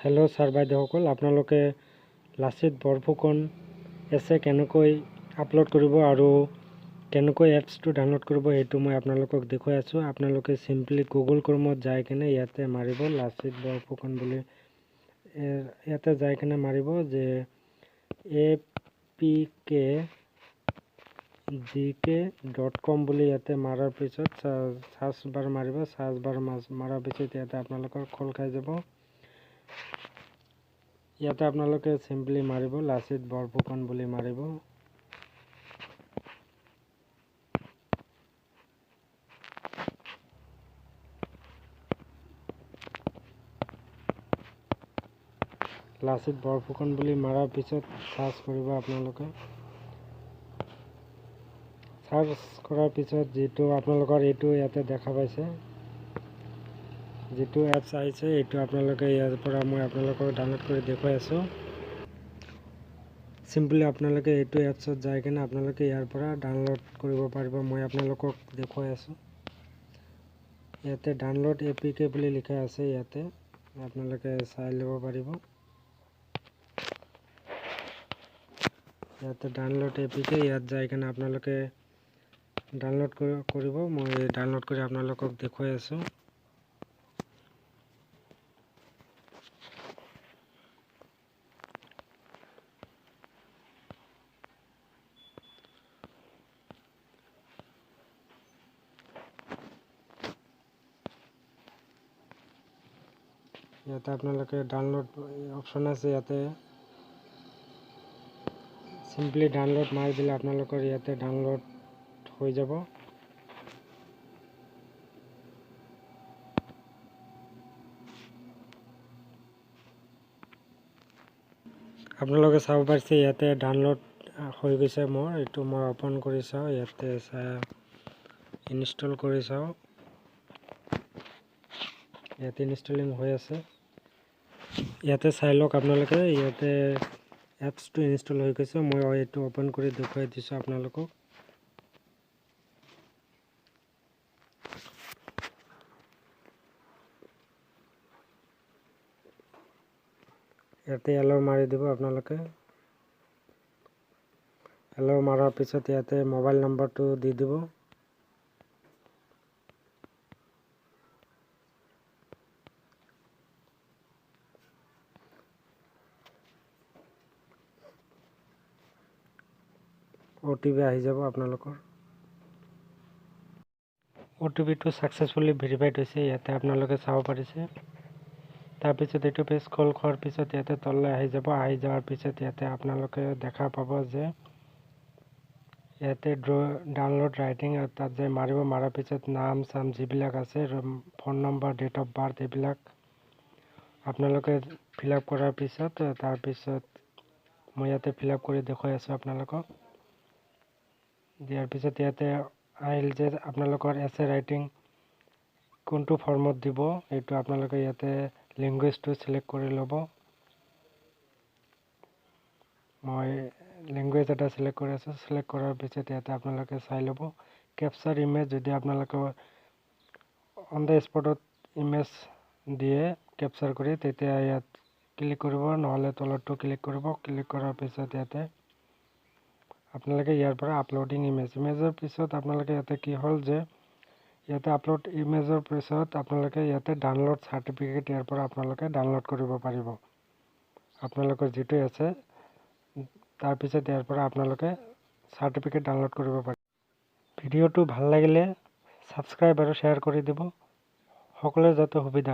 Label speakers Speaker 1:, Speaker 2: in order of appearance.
Speaker 1: Hello sir বাইদেউসকল আপোনালোকে লাচিত বৰফুকন এছে কেনেকৈ আপলোড কৰিব আৰু কেনেকৈ এপছটো ডাউনলোড কৰিব সেইটো মই আপোনালোকক দেখুৱাই আছো। আপোনালোকে সিম্পলি গুগল ক্ৰোমত যাই কিনে ইয়াতে মাৰিব লাচিত বৰফুকন বুলি, ইয়াতে যাই কিনে মাৰিব যে apkgk.com বুলি ইয়াতে মাৰাৰ পিছত সাৰ্চ বাৰ মাৰিব। সাৰ্চ বাৰ মাৰাৰ পিছত ইয়াতে আপোনালোকৰ খোল খাই যাব। ইয়াতে আপোনালোকে সিম্পলি মাৰিব লাচিত বৰফুকন বুলি মাৰিব। লাচিত বৰফুকন বুলি মাৰাৰ পিছত সাৰ্চ কৰিব। আপোনালোকে সাৰ্চ কৰাৰ পিছত যেটো আপোনালোকৰ এইটো ইয়াতে দেখা পাইছে, যেটো এপছ আহিছে এইটো আপোনালোকে ইয়াৰ পৰা মই আপোনালোকক ডাউনলোড কৰি দেখুৱাই আছো। সিম্পলি আপোনালোকে এইটো এপছত যাই কিনে আপোনালোকে ইয়াৰ পৰা ডাউনলোড কৰিব পাৰিব। মই আপোনালোকক দেখুৱাই আছো। ইয়াতে ডাউনলোড এপিকে বুলি লিখা আছে, ইয়াতে আপোনালোকে চাই ল'ব পাৰিব। ইয়াতে ডাউনলোড এপিকে, ইয়াত যাই কিনে আপোনালোকে ডাউনলোড কৰিব। মই ডাউনলোড কৰি আপোনালোকক দেখুৱাই আছো। ইয়াতে আপোনালোকে ডাউনলোড অপশন আছে, ইয়াতে সিম্পলি ডাউনলোড মাৰি দিলে আপোনালোকৰ ইয়াতে ডাউনলোড হৈ যাব। আপোনালোকে চাব পাৰিছে ইয়াতে ডাউনলোড হৈ গৈছে। মোৰ এইটো মই ওপেন কৰি চাওঁ, ইয়াতে ইনষ্টল কৰি চাওঁ। ইয়াতে ইনষ্টলিং হৈ আছে, ইয়াতে চাই লওক আপোনালোকে। ইয়াতে এপছটো ইনষ্টল হৈ গৈছে। মই এইটো ওপেন কৰি দেখুৱাই দিছোঁ আপোনালোকক। ইয়াতে এলাও মাৰি দিব আপোনালোকে। এলাও মাৰাৰ পিছত ইয়াতে মোবাইল নম্বৰটো দি দিব। OTP আহি যাব আপোনালোকৰ। OTPটো সাকসেসফুলি ভেৰিফাইড হৈছে, ইয়াতে আপোনালোকে চাব পাৰিছে। তাৰপিছত এইটো পেজ কল কৰাৰ পিছত ইয়াতে তললৈ আহি যাব। আহি যোৱাৰ পিছত ইয়াতে আপোনালোকে দেখা পাব যে ইয়াতে ডাউনলোড ৰাইটিং, তাত যে মাৰিব। মাৰাৰ পিছত নাম চাম যিবিলাক আছে, phone number, date of birth এইবিলাক আপোনালোকে ফিল আপ কৰাৰ পিছত তাৰপিছত মই ইয়াতে ফিল আপ কৰি দেখুৱাই আছো আপোনালোকক। দিয়াৰ পিছত ইয়াতে আহিল যে আপোনালোকৰ এছে ৰাইটিং কোনটো ফৰ্মত দিব, এইটো আপোনালোকে ইয়াতে লেংগুৱেজটো সিলেক্ট কৰি ল'ব। মই লেংগুৱেজ এটা সিলেক্ট কৰি আছো। সিলেক্ট কৰাৰ পিছত ইয়াতে আপোনালোকে চাই ল'ব কেপচাৰ ইমেজ, যদি আপোনালোকে অন দ্য স্পটত ইমেজ দিয়ে কেপচাৰ কৰি, তেতিয়া ইয়াত ক্লিক কৰিব, নহ'লে তলৰটো ক্লিক কৰিব। ক্লিক কৰাৰ পিছত ইয়াতে আপোনালোকে ইয়াৰ পৰা আপলোডিং ইমেজৰ পিছত আপোনালোকে ইয়াতে কি হ'ল যে ইয়াতে আপলোড ইমেজৰ পিছত আপোনালোকে ইয়াতে ডাউনলোড চাৰ্টিফিকেট ইয়াৰ পৰা আপোনালোকে ডাউনলোড কৰিব পাৰিব। আপোনালোকৰ যেটো আছে তাৰপিছত ইয়াৰ পৰা আপোনালোকে চাৰ্টিফিকেট ডাউনলোড কৰিব পাৰিব। ভিডিঅ'টো ভাল লাগিলে সাবস্ক্ৰাইব আৰু শ্বেয়াৰ কৰি দিব। সকলোৰে যাতে সুবিধা